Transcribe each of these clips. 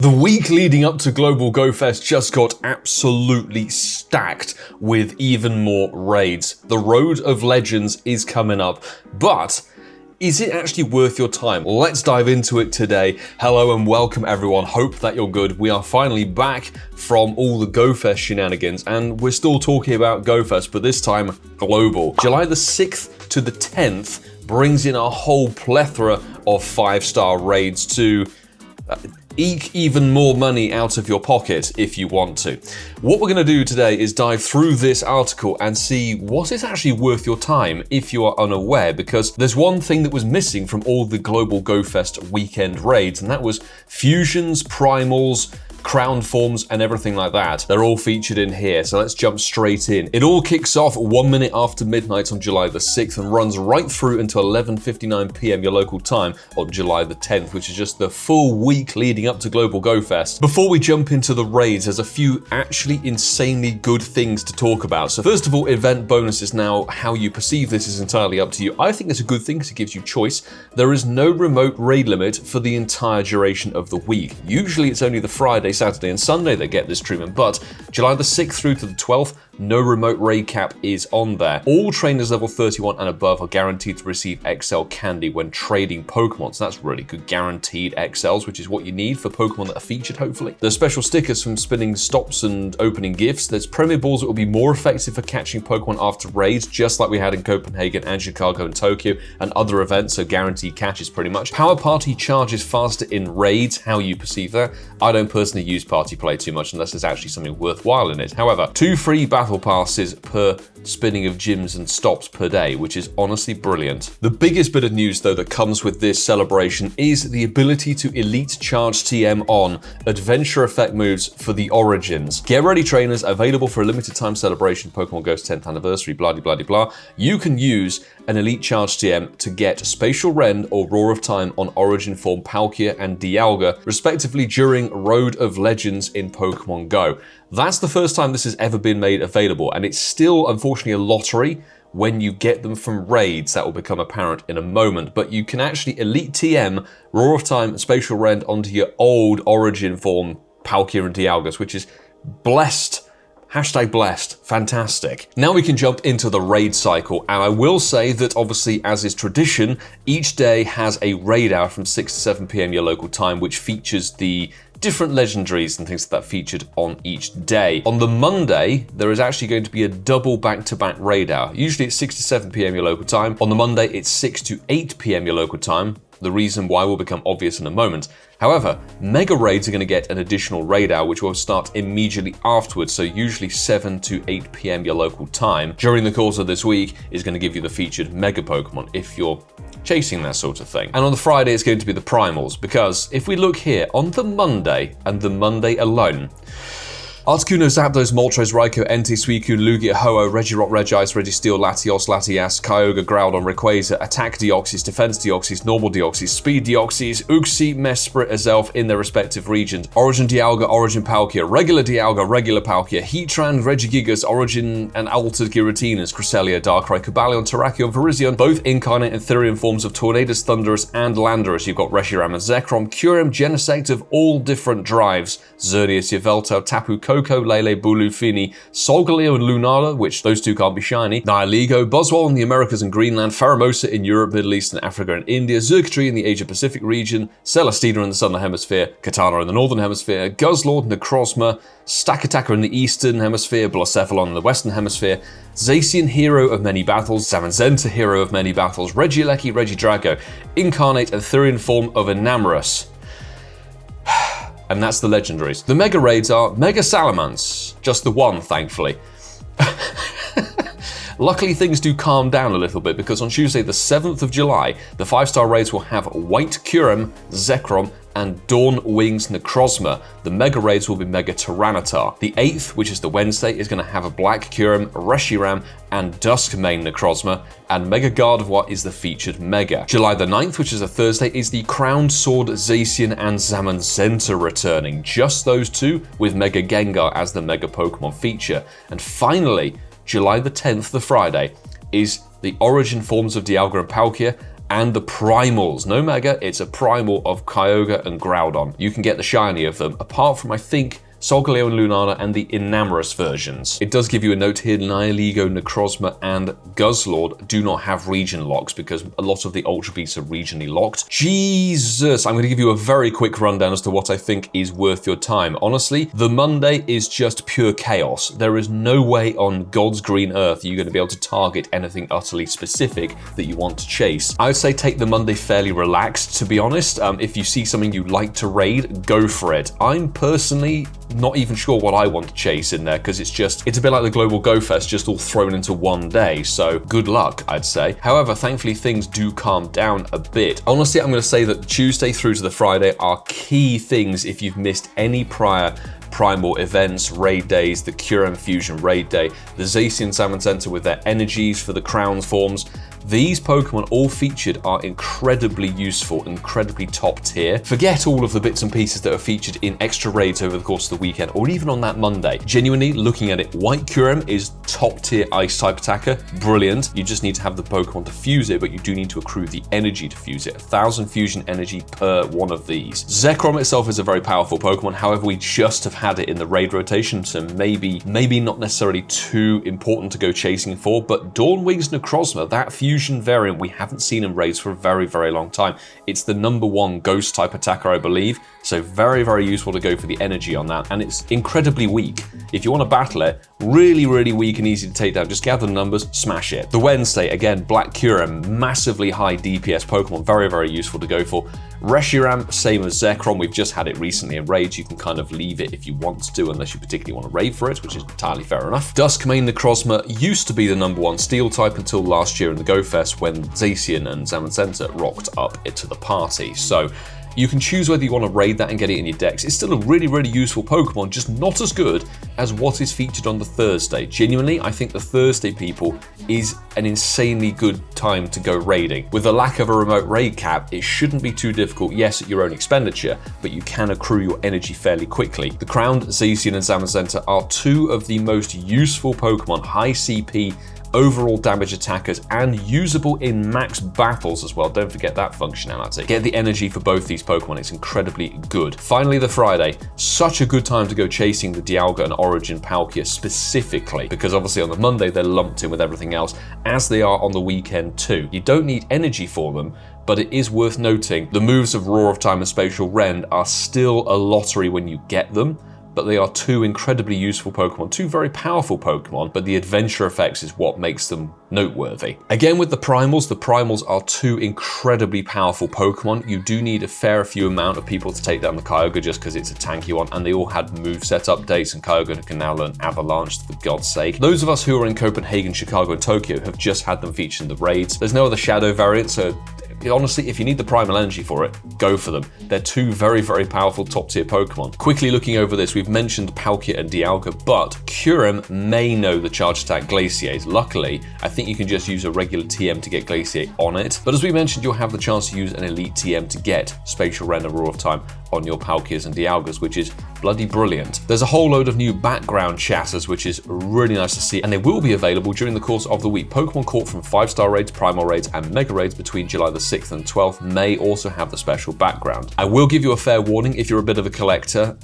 The week leading up to Global GO Fest just got absolutely stacked with even more raids. The Road of Legends is coming up, but is it actually worth your time? Let's dive into it today. Hello and welcome everyone, hope that you're good. We are finally back from all the GO Fest shenanigans and we're still talking about GO Fest, but this time global. July the 6th to the 10th brings in a whole plethora of 5-star raids to eke even more money out of your pocket if you want to. What we're going to do today is dive through this article and see what is actually worth your time if you are unaware, because there's one thing that was missing from all the Global GO Fest weekend raids, and that was fusions, primals, crown forms and everything like that. They're all featured in here, so let's jump straight in. It all kicks off 1 minute after midnight on July the 6th and runs right through until 11:59 p.m. your local time on July the 10th, which is just the full week leading up to Global GO Fest. Before we jump into the raids, there's a few actually insanely good things to talk about. So first of all, event bonuses. Now, how you perceive this is entirely up to you. I think it's a good thing because it gives you choice. There is no remote raid limit for the entire duration of the week. Usually it's only the Friday, Saturday and Sunday that get this treatment, but July the 6th through to the 12th, no remote raid cap is on there. All trainers level 31 and above are guaranteed to receive XL candy when trading Pokemon, so that's really good. Guaranteed XLs, which is what you need for Pokemon that are featured, hopefully. There's special stickers from spinning stops and opening gifts. There's Premier Balls that will be more effective for catching Pokemon after raids, just like we had in Copenhagen and Chicago and Tokyo and other events, so guaranteed catches pretty much. Power Party charges faster in raids, how you perceive that. I don't personally use Party Play too much unless there's actually something worthwhile in it. However, 2 free battle passes per spinning of gyms and stops per day, which is honestly brilliant. The biggest bit of news though that comes with this celebration is the ability to elite charge TM on adventure effect moves for the Origins. Get ready trainers, available for a limited time celebration, Pokemon Go's 10th anniversary, blah blah blah blah. You can use an elite charge TM to get Spatial Rend or Roar of Time on Origin form Palkia and Dialga, respectively during Road of Legends in Pokemon Go. That's the first time this has ever been made available, and it's still unfortunately a lottery when you get them from raids. That will become apparent in a moment, but you can actually elite TM, Roar of Time, Spatial Rend onto your old Origin form Palkia and Dialgas, which is blessed. Hashtag blessed. Fantastic. Now we can jump into the raid cycle, and I will say that obviously, as is tradition, each day has a raid hour from 6 to 7 p.m. your local time, which features the different legendaries and things that featured on each day. On the Monday, there is actually going to be a double back-to-back raid hour. Usually it's 6 to 7 p.m. your local time. On the Monday, it's 6 to 8 p.m. your local time. The reason why will become obvious in a moment. However, mega raids are going to get an additional raid hour, which will start immediately afterwards, so usually 7 to 8 p.m. your local time during the course of this week is going to give you the featured mega Pokemon if you're chasing that sort of thing. And on the Friday, it's going to be the primals, because if we look here on the Monday and the Monday alone, Articuno, Zapdos, Moltres, Raikou, Entei, Suicune, Lugia, Ho-Oh, Regirock, Regice, Registeel, Latios, Latias, Kyogre, Groudon, Rayquaza, Attack Deoxys, Defense Deoxys, Normal Deoxys, Speed Deoxys, Uxie, Mesprit, Azelf in their respective regions, Origin Dialga, Origin Palkia, Regular Dialga, Regular Palkia, Heatran, Regigigas, Origin and Altered Giratinas, Cresselia, Darkrai, Cobalion, Terrakion, Virizion, both incarnate and Therian forms of Tornadus, Thundurus, and Landorus. You've got Reshiram and Zekrom, Kyurem, Genesect of all different drives, Xerneas, Yveltal, Tapu, Koko, Lele, Bulu, Fini, Solgaleo and Lunala, which those two can't be shiny, Nihilego, Buzzwole in the Americas and Greenland, Pheromosa in Europe, Middle East and Africa and India, Xurkitree in the Asia-Pacific region, Celestina in the Southern Hemisphere, Katana in the Northern Hemisphere, Guzzlord, Necrozma, Stakataka in the Eastern Hemisphere, Blacephalon in the Western Hemisphere, Zacian, hero of many battles, Zamazenta, hero of many battles, Regieleki, Regidrago, incarnate and Therian form of Enamorus. And that's the legendaries. The mega raids are Mega Salamence, just the one, thankfully. Luckily, things do calm down a little bit because on Tuesday, the 7th of July, the 5-star raids will have White Kyurem, Zekrom, and Dawn Wings Necrozma. The mega raids will be Mega Tyranitar. The 8th, which is the Wednesday, is going to have a Black Kyurem, Reshiram, and Duskmane Necrozma, and Mega Gardevoir is the featured mega. July the 9th, which is a Thursday, is the Crowned Sword Zacian and Zamazenta returning. Just those two, with Mega Gengar as the mega Pokemon feature. And finally, July the 10th, the Friday, is the Origin forms of Dialga and Palkia, and the primals. No mega, it's a primal of Kyogre and Groudon. You can get the shiny of them, apart from, I think, Solgaleo and Lunala and the Enamorous versions. It does give you a note here, Nihilego, Necrozma, and Guzzlord do not have region locks because a lot of the Ultra Beasts are regionally locked. Jesus, I'm going to give you a very quick rundown as to what I think is worth your time. Honestly, the Monday is just pure chaos. There is no way on God's green earth you're going to be able to target anything utterly specific that you want to chase. I would say take the Monday fairly relaxed, to be honest. If you see something you like to raid, go for it. I'm personally not even sure what I want to chase in there because it's a bit like the Global GO Fest, just all thrown into one day. So good luck, I'd say. However, thankfully things do calm down a bit. Honestly, I'm going to say that Tuesday through to the Friday are key things if you've missed any prior primal events, raid days, the Kyurem Fusion raid day, the Zacian Salmon Center with their energies for the crowns forms. These Pokemon all featured are incredibly useful, incredibly top tier. Forget all of the bits and pieces that are featured in extra raids over the course of the weekend or even on that Monday. Genuinely, looking at it, White Kyurem is top tier ice type attacker, brilliant. You just need to have the Pokemon to fuse it, but you do need to accrue the energy to fuse it. 1,000 fusion energy per one of these. Zekrom itself is a very powerful Pokemon, however, we just have had it in the raid rotation, so maybe not necessarily too important to go chasing for, but Dawnwing's Necrozma, that fusion variant, we haven't seen in raids for a very, very long time. It's the #1 ghost type attacker, I believe, so very, very useful to go for the energy on that, and it's incredibly weak. If you want to battle it, really, really weak and easy to take down. Just gather the numbers, smash it. The Wednesday, again, Black Kyurem, massively high DPS Pokemon, very, very useful to go for. Reshiram, same as Zekrom, we've just had it recently in raids. You can kind of leave it if you want to, unless you particularly want to raid for it, which is entirely fair enough. Duskmane Necrozma used to be the #1 steel type until last year in the GO Fest when Zacian and Salmon Center rocked up to the party. So you can choose whether you want to raid that and get it in your decks. It's still a really, really useful Pokemon, just not as good as what is featured on the Thursday. Genuinely, I think the Thursday, people, is an insanely good time to go raiding. With the lack of a remote raid cap, it shouldn't be too difficult, yes, at your own expenditure, but you can accrue your energy fairly quickly. The Crowned, Zacian, and Salmon Center are two of the most useful Pokemon, high CP, overall damage attackers, and usable in max battles as well. Don't forget that functionality. Get the energy for both these Pokemon, it's incredibly good. Finally, the Friday, such a good time to go chasing the Dialga and Origin Palkia specifically, because obviously on the Monday they're lumped in with everything else, as they are on the weekend too. You don't need energy for them, but it is worth noting the moves of Roar of Time and Spatial Rend are still a lottery when you get them, but they are two incredibly useful Pokemon, two very powerful Pokemon, but the adventure effects is what makes them noteworthy. Again, with the Primals are two incredibly powerful Pokemon. You do need a fair few amount of people to take down the Kyogre just because it's a tanky one, and they all had moveset updates, and Kyogre can now learn Avalanche, for God's sake. Those of us who are in Copenhagen, Chicago, and Tokyo have just had them featured in the raids. There's no other Shadow variant, so honestly, if you need the primal energy for it, go for them. They're two very, very powerful top tier Pokemon. Quickly looking over this, we've mentioned Palkia and Dialga, but Kyurem may know the charge attack Glaciate. Luckily, I think you can just use a regular TM to get Glaciate on it. But as we mentioned, you'll have the chance to use an elite TM to get Spatial Rend and Roar of Time on your Palkias and Dialgas, which is bloody brilliant. There's a whole load of new background chatters, which is really nice to see, and they will be available during the course of the week. Pokemon caught from 5-star raids, primal raids, and mega raids between July the 6th and 12th may also have the special background. I will give you a fair warning if you're a bit of a collector,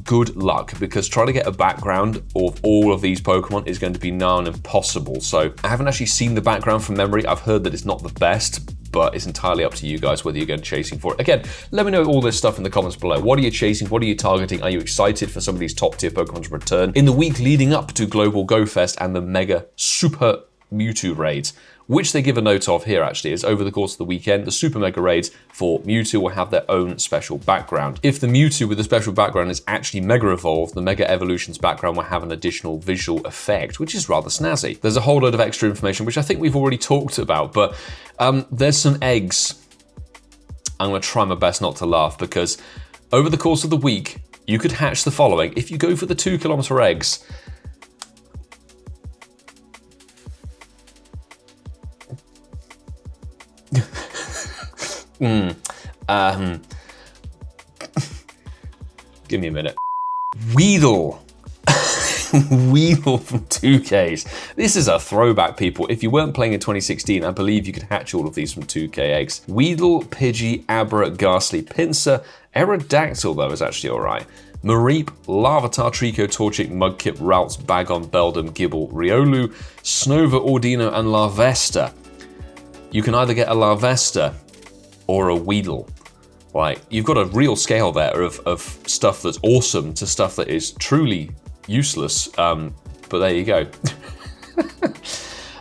good luck, because trying to get a background of all of these Pokemon is going to be nigh on impossible. So I haven't actually seen the background from memory. I've heard that it's not the best, but it's entirely up to you guys whether you're going chasing for it. Again, let me know all this stuff in the comments below. What are you chasing? What are you targeting? Are you excited for some of these top tier Pokemon to return in the week leading up to Global GO Fest and the Mega Super Mewtwo raids? Which they give a note of here actually is over the course of the weekend, the Super Mega raids for Mewtwo will have their own special background. If the Mewtwo with the special background is actually Mega Evolved, the Mega Evolution's background will have an additional visual effect, which is rather snazzy. There's a whole load of extra information, which I think we've already talked about, but there's some eggs. I'm gonna try my best not to laugh because over the course of the week, you could hatch the following. If you go for the 2-kilometer eggs, give me a minute. Weedle. Weedle from 2Ks. This is a throwback, people. If you weren't playing in 2016, I believe you could hatch all of these from 2K eggs. Weedle, Pidgey, Abra, Ghastly, Pinsir, Aerodactyl, though, is actually alright. Mareep, Larvitar, Trico, Torchic, Mudkip, Ralts, Bagon, Beldum, Gible, Riolu, Snova, Ordino, and Larvesta. You can either get a Larvesta or a Weedle. Right, you've got a real scale there of stuff that's awesome to stuff that is truly useless, but there you go.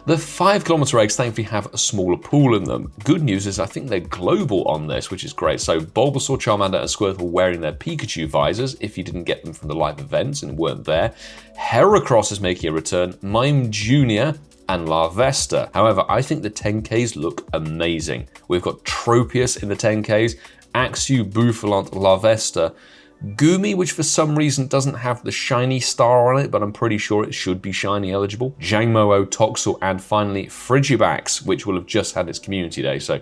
The 5 kilometer eggs thankfully have a smaller pool in them. Good news is I think they're global on this, which is great. So Bulbasaur, Charmander, and Squirtle wearing their Pikachu visors if you didn't get them from the live events and weren't there. Heracross is making a return, Mime Jr., and Larvesta. However, I think the 10Ks look amazing. We've got Tropius in the 10Ks, Axew, Bouffalant, Larvesta, Goomy, which for some reason doesn't have the shiny star on it, but I'm pretty sure it should be shiny eligible. Jangmo-o, Toxel, and finally Frigibax, which will have just had its community day, so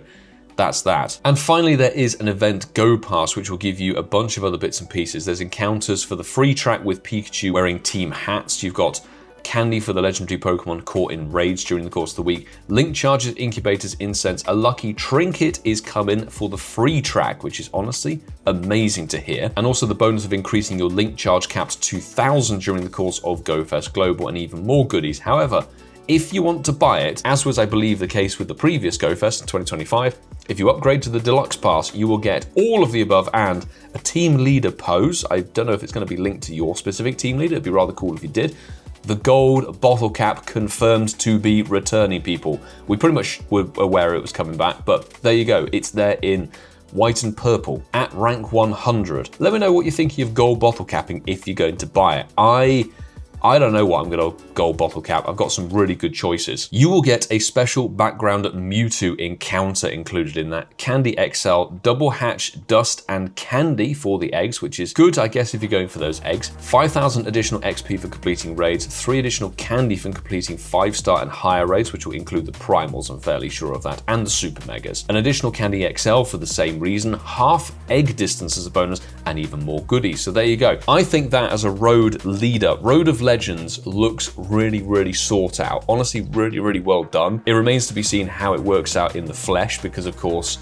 that's that. And finally, there is an event Go Pass, which will give you a bunch of other bits and pieces. There's encounters for the free track with Pikachu wearing team hats. You've got candy for the legendary Pokemon caught in raids during the course of the week. Link charges, incubators, incense. A lucky trinket is coming for the free track, which is honestly amazing to hear. And also the bonus of increasing your link charge cap to 2,000 during the course of GO Fest Global, and even more goodies. However, if you want to buy it, as was I believe the case with the previous GO Fest in 2025, if you upgrade to the Deluxe Pass, you will get all of the above and a team leader pose. I don't know if it's going to be linked to your specific team leader. It'd be rather cool if you did. The gold bottle cap confirmed to be returning, people. We pretty much were aware it was coming back, but there you go. It's there in white and purple at rank 100. Let me know what you're thinking of gold bottle capping if you're going to buy it. I don't know what I'm going to gold bottle cap. I've got some really good choices. You will get a special background Mewtwo encounter included in that. Candy XL, double hatch, dust, and candy for the eggs, which is good, I guess, if you're going for those eggs. 5,000 additional XP for completing raids, 3 additional candy for completing 5-star and higher raids, which will include the primals, I'm fairly sure of that, and the super megas. An additional candy XL for the same reason, half egg distance as a bonus, and even more goodies. So there you go. I think that as a road leader, Road of Legends looks really, really sought out. Honestly, really, really well done. It remains to be seen how it works out in the flesh because, of course,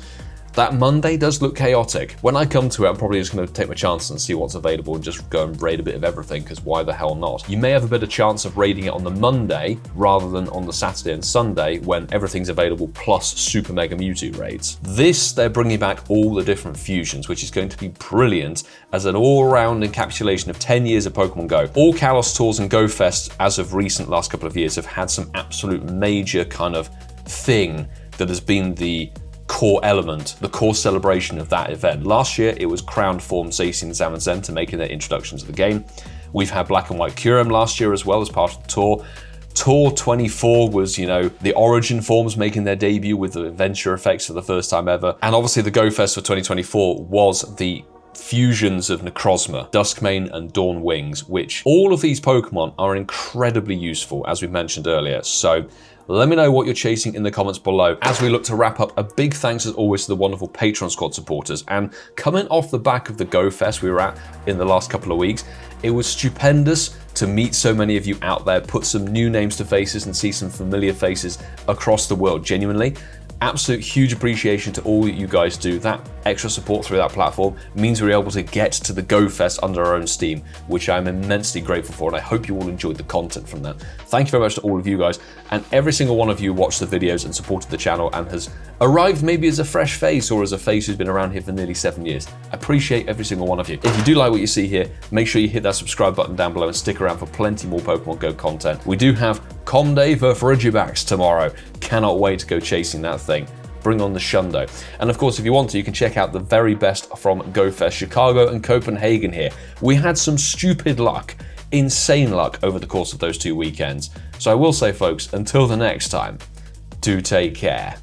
that Monday does look chaotic. When I come to it, I'm probably just going to take my chances and see what's available and just go and raid a bit of everything, because why the hell not? You may have a better chance of raiding it on the Monday rather than on the Saturday and Sunday when everything's available plus Super Mega Mewtwo raids. This, they're bringing back all the different fusions, which is going to be brilliant as an all-round encapsulation of 10 years of Pokemon Go. All Kalos tours and Go Fest, as of recent last couple of years, have had some absolute major kind of thing that has been the core element, the core celebration of that event. Last year, it was Crowned Form, Zacian and Zamazenta making their introduction to the game. We've had Black and White Kyurem last year as well as part of the tour. Tour 24 was, you know, the Origin forms making their debut with the adventure effects for the first time ever. And obviously the Go Fest for 2024 was the fusions of Necrozma, Duskmane, and Dawn Wings, which all of these Pokemon are incredibly useful, as we mentioned earlier. So let me know what you're chasing in the comments below. As we look to wrap up, a big thanks as always to the wonderful Patreon squad supporters. And coming off the back of the Go Fest we were at in the last couple of weeks, it was stupendous to meet so many of you out there, put some new names to faces and see some familiar faces across the world. Genuinely, absolute huge appreciation to all that you guys do. That extra support through that platform means we're able to get to the Go Fest under our own steam, which I'm immensely grateful for, and I hope you all enjoyed the content from that. Thank you very much to all of you guys, and every single one of you watched the videos and supported the channel and has arrived maybe as a fresh face or as a face who's been around here for nearly 7 years. I appreciate every single one of you. If you do like what you see here, make sure you hit that subscribe button down below and stick around for plenty more Pokemon Go content. We do have Com Day for Frigibax tomorrow. Cannot wait to go chasing that thing. Bring on the Shundo. And of course, if you want to, you can check out the very best from Go Fest Chicago and Copenhagen here. We had some stupid luck, insane luck over the course of those 2 weekends. So I will say, folks, until the next time, do take care.